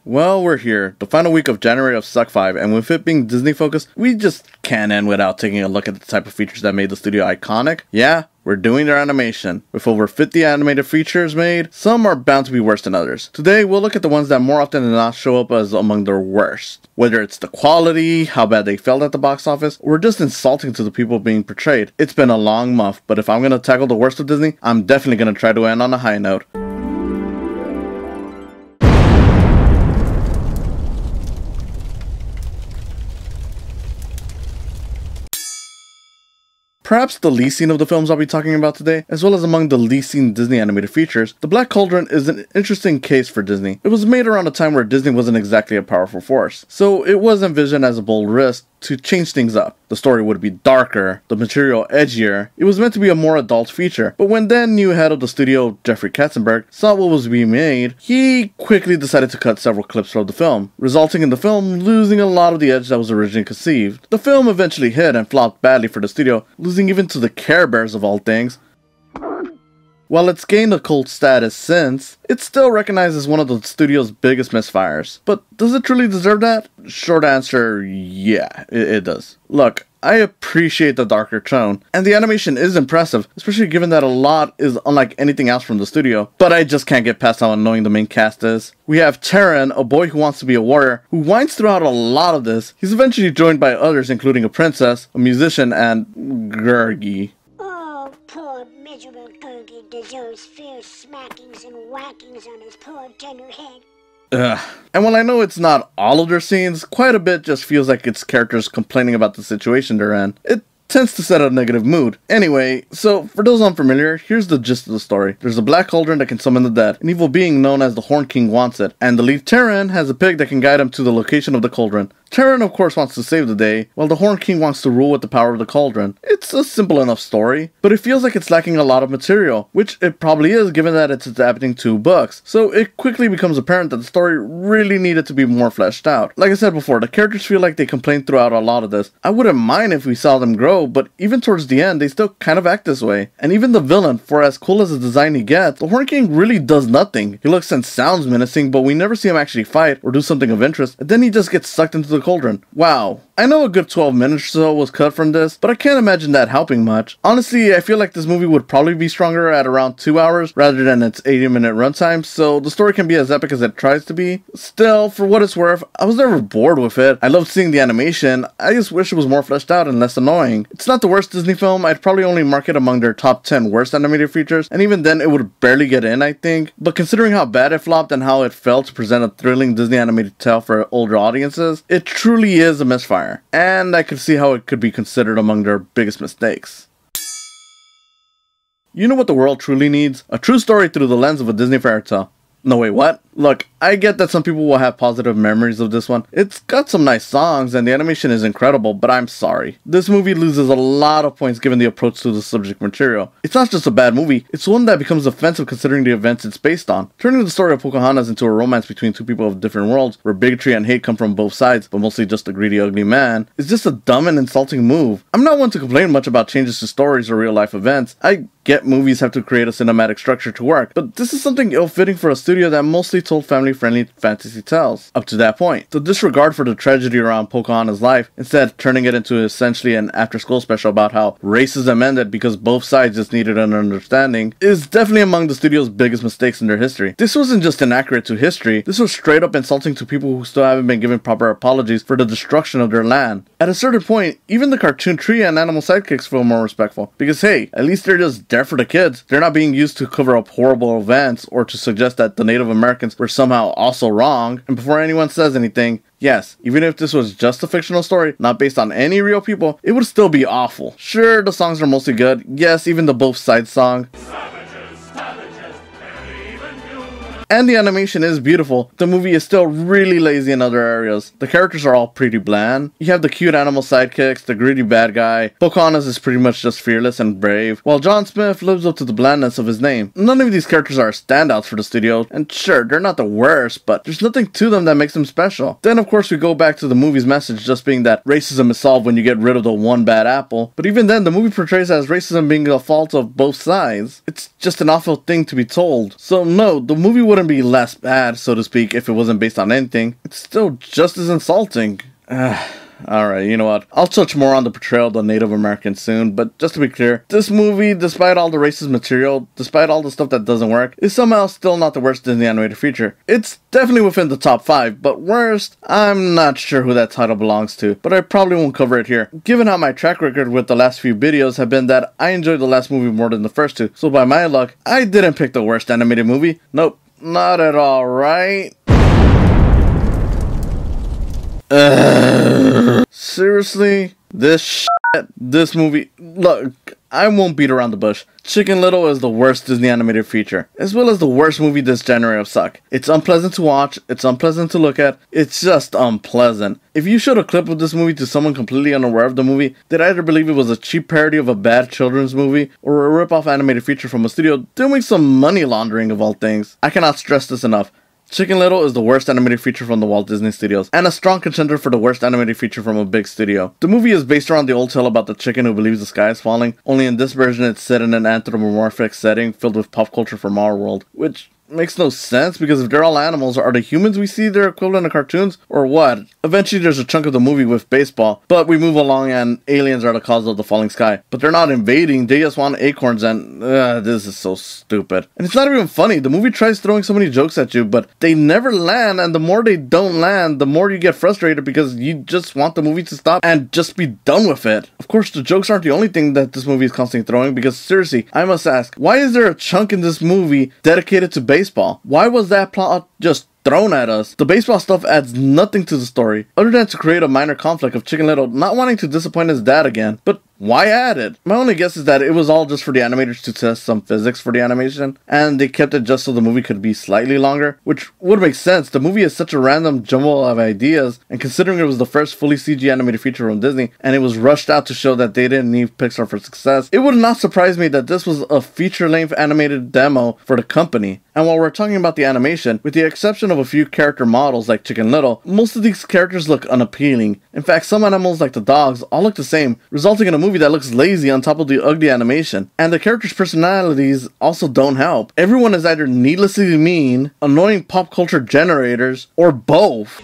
Well, we're here, the final week of January of Suck 5, and with it being Disney focused, we just can't end without taking a look at the type of features that made the studio iconic. Yeah, we're doing their animation. With over 50 animated features made, some are bound to be worse than others. Today, we'll look at the ones that more often than not show up as among their worst. Whether it's the quality, how bad they felt at the box office, or just insulting to the people being portrayed. It's been a long month, but if I'm gonna tackle the worst of Disney, I'm definitely gonna try to end on a high note. Perhaps the least seen of the films I'll be talking about today, as well as among the least seen Disney animated features, The Black Cauldron is an interesting case for Disney. It was made around a time where Disney wasn't exactly a powerful force, so it was envisioned as a bold risk to change things up. The story would be darker, the material edgier. It was meant to be a more adult feature, but when then new head of the studio, Jeffrey Katzenberg, saw what was being made, he quickly decided to cut several clips from the film, resulting in the film losing a lot of the edge that was originally conceived. The film eventually hit and flopped badly for the studio, losing even to the Care Bears of all things. While it's gained a cult status since, it's still recognized as one of the studio's biggest misfires. But does it truly deserve that? Short answer, yeah, it does. Look, I appreciate the darker tone, and the animation is impressive, especially given that a lot is unlike anything else from the studio, but I just can't get past how annoying the main cast is. We have Taran, a boy who wants to be a warrior, who whines throughout a lot of this. He's eventually joined by others, including a princess, a musician, and Gurgi. Oh, poor miserable Gurgi deserves fierce smackings and whackings on his poor tender head. Ugh. And while I know it's not all of their scenes, quite a bit just feels like it's characters complaining about the situation they're in. It tends to set a negative mood. Anyway, so for those unfamiliar, here's the gist of the story. There's a black cauldron that can summon the dead. An evil being known as the Horn King wants it, and the lead Taran has a pig that can guide him to the location of the cauldron. Taran of course wants to save the day, while the Horn King wants to rule with the power of the cauldron. It's a simple enough story, but it feels like it's lacking a lot of material, which it probably is given that it's adapting 2 books. So it quickly becomes apparent that the story really needed to be more fleshed out. Like I said before, the characters feel like they complain throughout a lot of this. I wouldn't mind if we saw them grow, but even towards the end, they still kind of act this way. And even the villain, for as cool as the design he gets, the Horn King really does nothing. He looks and sounds menacing, but we never see him actually fight or do something of interest, and then he just gets sucked into the cauldron. Wow. I know a good 12 minutes or so was cut from this, but I can't imagine that helping much. Honestly, I feel like this movie would probably be stronger at around 2 hours rather than its 80-minute runtime, so the story can be as epic as it tries to be. Still, for what it's worth, I was never bored with it. I loved seeing the animation. I just wish it was more fleshed out and less annoying. It's not the worst Disney film. I'd probably only mark it among their top 10 worst animated features, and even then it would barely get in, I think. But considering how bad it flopped and how it felt to present a thrilling Disney animated tale for older audiences, it truly is a misfire. And I could see how it could be considered among their biggest mistakes. You know what the world truly needs? A true story through the lens of a Disney fairy tale. No, wait, what? Look, I get that some people will have positive memories of this one. It's got some nice songs and the animation is incredible, but I'm sorry. This movie loses a lot of points given the approach to the subject material. It's not just a bad movie, it's one that becomes offensive considering the events it's based on. Turning the story of Pocahontas into a romance between 2 people of different worlds, where bigotry and hate come from both sides, but mostly just a greedy ugly man, is just a dumb and insulting move. I'm not one to complain much about changes to stories or real life events. I get movies have to create a cinematic structure to work, but this is something ill-fitting for a studio that mostly told family-friendly fantasy tales. Up to that point, the disregard for the tragedy around Pocahontas' life, instead turning it into essentially an after-school special about how racism ended because both sides just needed an understanding, is definitely among the studio's biggest mistakes in their history. This wasn't just inaccurate to history, this was straight up insulting to people who still haven't been given proper apologies for the destruction of their land. At a certain point, even the cartoon tree and animal sidekicks feel more respectful, because hey, at least they're just there for the kids. They're not being used to cover up horrible events or to suggest that the Native Americans were somehow also wrong. And before anyone says anything, yes, even if this was just a fictional story, not based on any real people, it would still be awful. Sure, the songs are mostly good. Yes, even the both sides song. And the animation is beautiful. The movie is still really lazy in other areas. The characters are all pretty bland. You have the cute animal sidekicks, the greedy bad guy. Pocahontas is pretty much just fearless and brave, while John Smith lives up to the blandness of his name. None of these characters are standouts for the studio, and sure, they're not the worst, but there's nothing to them that makes them special. Then of course we go back to the movie's message just being that racism is solved when you get rid of the one bad apple, but even then the movie portrays as racism being the fault of both sides. It's just an awful thing to be told. So no, the movie would wouldn't be less bad, so to speak, if it wasn't based on anything. It's still just as insulting. Alright, you know what? I'll touch more on the portrayal of the Native Americans soon, but just to be clear, this movie, despite all the racist material, despite all the stuff that doesn't work, is somehow still not the worst Disney animated feature. It's definitely within the top 5, but worst, I'm not sure who that title belongs to, but I probably won't cover it here, given how my track record with the last few videos have been that I enjoyed the last movie more than the first two, so by my luck, I didn't pick the worst animated movie. Nope, not at all, right? Seriously? This movie, look, I won't beat around the bush. Chicken Little is the worst Disney animated feature, as well as the worst movie this genre of suck. It's unpleasant to watch, it's unpleasant to look at, it's just unpleasant. If you showed a clip of this movie to someone completely unaware of the movie, they'd either believe it was a cheap parody of a bad children's movie, or a rip-off animated feature from a studio doing some money laundering of all things. I cannot stress this enough. Chicken Little is the worst animated feature from the Walt Disney Studios, and a strong contender for the worst animated feature from a big studio. The movie is based around the old tale about the chicken who believes the sky is falling, only in this version it's set in an anthropomorphic setting filled with pop culture from our world, which makes no sense, because if they're all animals, are the humans we see their equivalent of cartoons, or what? Eventually there's a chunk of the movie with baseball, but we move along and aliens are the cause of the falling sky. But they're not invading, they just want acorns, and this is so stupid. And it's not even funny. The movie tries throwing so many jokes at you, but they never land, and the more they don't land, the more you get frustrated because you just want the movie to stop and just be done with it. Of course, the jokes aren't the only thing that this movie is constantly throwing, because seriously, I must ask, why is there a chunk in this movie dedicated to baseball? Why was that plot just thrown at us? The baseball stuff adds nothing to the story, other than to create a minor conflict of Chicken Little not wanting to disappoint his dad again. But why add it? My only guess is that it was all just for the animators to test some physics for the animation, and they kept it just so the movie could be slightly longer, which would make sense. The movie is such a random jumble of ideas, and considering it was the first fully CG animated feature from Disney, and it was rushed out to show that they didn't need Pixar for success, it would not surprise me that this was a feature-length animated demo for the company. And while we're talking about the animation, with the exception of a few character models like Chicken Little, most of these characters look unappealing. In fact, some animals like the dogs all look the same, resulting in a movie that looks lazy on top of the ugly animation. And the characters' personalities also don't help. Everyone is either needlessly mean, annoying pop culture generators, or both.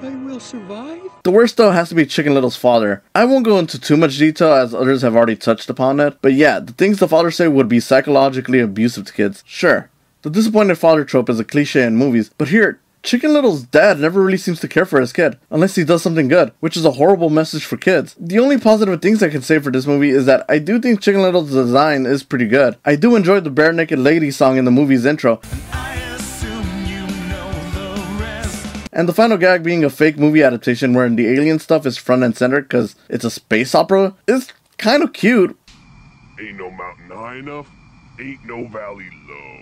I will survive? The worst though has to be Chicken Little's father. I won't go into too much detail as others have already touched upon it, but yeah, the things the father say would be psychologically abusive to kids. Sure, the disappointed father trope is a cliche in movies, but here, Chicken Little's dad never really seems to care for his kid, unless he does something good, which is a horrible message for kids. The only positive things I can say for this movie is that I do think Chicken Little's design is pretty good. I do enjoy the Bare Naked Lady song in the movie's intro, and the final gag being a fake movie adaptation wherein the alien stuff is front and center because it's a space opera is kind of cute. Ain't no mountain high enough, ain't no valley low.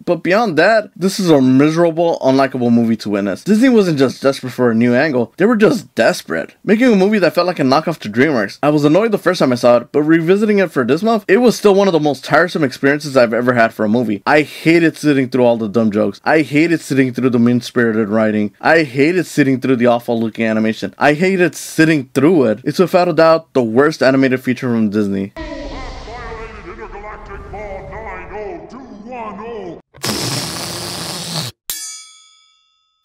But beyond that, this is a miserable, unlikable movie to witness. Disney wasn't just desperate for a new angle, they were just desperate, making a movie that felt like a knockoff to DreamWorks. I was annoyed the first time I saw it, but revisiting it for this month, it was still one of the most tiresome experiences I've ever had for a movie. I hated sitting through all the dumb jokes. I hated sitting through the mean-spirited writing. I hated sitting through the awful-looking animation. I hated sitting through it. It's without a doubt the worst animated feature from Disney. Violated Intergalactic Law 90210.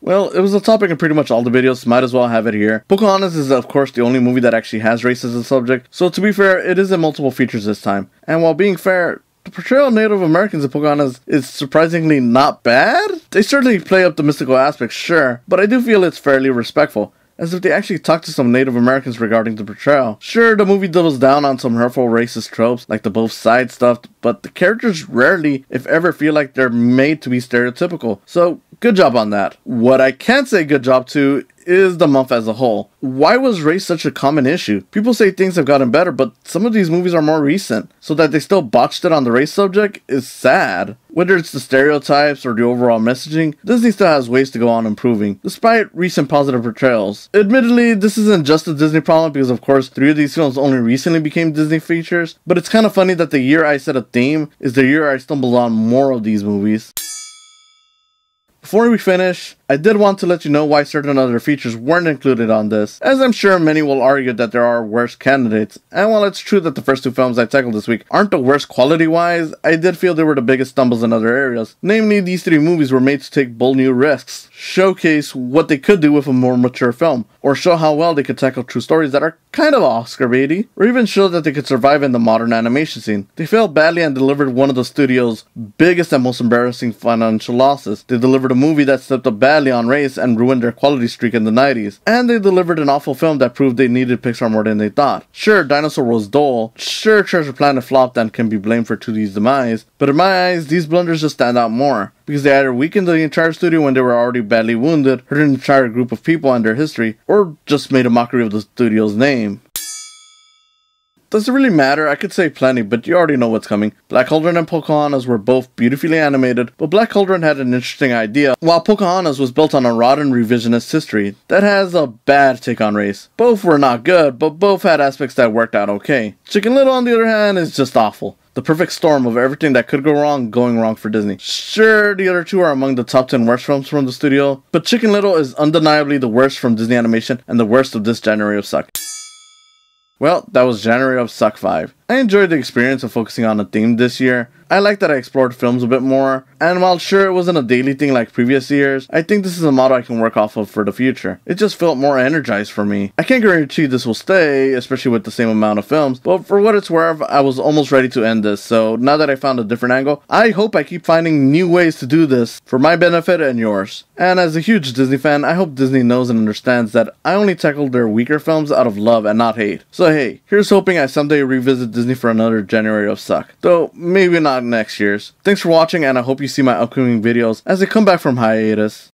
Well, it was a topic in pretty much all the videos, might as well have it here. Pocahontas is of course the only movie that actually has race as a subject, so to be fair, it is in multiple features this time. And while being fair, the portrayal of Native Americans in Pocahontas is surprisingly not bad. They certainly play up the mystical aspects, sure, but I do feel it's fairly respectful, as if they actually talked to some Native Americans regarding the portrayal. Sure, the movie doubles down on some hurtful racist tropes, like the both sides stuff, but the characters rarely, if ever, feel like they're made to be stereotypical. So, good job on that. What I can't say good job to is the month as a whole. Why was race such a common issue? People say things have gotten better, but some of these movies are more recent, so that they still botched it on the race subject is sad. Whether it's the stereotypes or the overall messaging, Disney still has ways to go on improving, despite recent positive portrayals. Admittedly, this isn't just a Disney problem, because of course 3 of these films only recently became Disney features, but it's kind of funny that the year I set a theme is the year I stumbled on more of these movies. Before we finish, I did want to let you know why certain other features weren't included on this, as I'm sure many will argue that there are worse candidates, and while it's true that the first two films I tackled this week aren't the worst quality-wise, I did feel they were the biggest stumbles in other areas. Namely, these three movies were made to take bold new risks, showcase what they could do with a more mature film, or show how well they could tackle true stories that are kind of Oscar baity, or even show that they could survive in the modern animation scene. They failed badly and delivered one of the studio's biggest and most embarrassing financial losses. They delivered a movie that stepped up badly on race and ruined their quality streak in the 90s. And they delivered an awful film that proved they needed Pixar more than they thought. Sure, Dinosaur was dull. Sure, Treasure Planet flopped and can be blamed for 2D's demise. But in my eyes, these blunders just stand out more, because they either weakened the entire studio when they were already badly wounded, hurt an entire group of people and their history, or just made a mockery of the studio's name. Does it really matter? I could say plenty, but you already know what's coming. Black Cauldron and Pocahontas were both beautifully animated, but Black Cauldron had an interesting idea, while Pocahontas was built on a rotten revisionist history that has a bad take on race. Both were not good, but both had aspects that worked out okay. Chicken Little, on the other hand, is just awful. The perfect storm of everything that could go wrong going wrong for Disney. Sure, the other two are among the top 10 worst films from the studio, but Chicken Little is undeniably the worst from Disney Animation and the worst of this January of Suck. Well, that was January of Suck 5. I enjoyed the experience of focusing on a theme this year. I like that I explored films a bit more, and while sure it wasn't a daily thing like previous years, I think this is a model I can work off of for the future. It just felt more energized for me. I can't guarantee this will stay, especially with the same amount of films, but for what it's worth, I was almost ready to end this, so now that I found a different angle, I hope I keep finding new ways to do this for my benefit and yours. And as a huge Disney fan, I hope Disney knows and understands that I only tackled their weaker films out of love and not hate. So hey, here's hoping I someday revisit Disney for another January of Suck, though maybe not next year's. Thanks for watching, and I hope you see my upcoming videos as I come back from hiatus.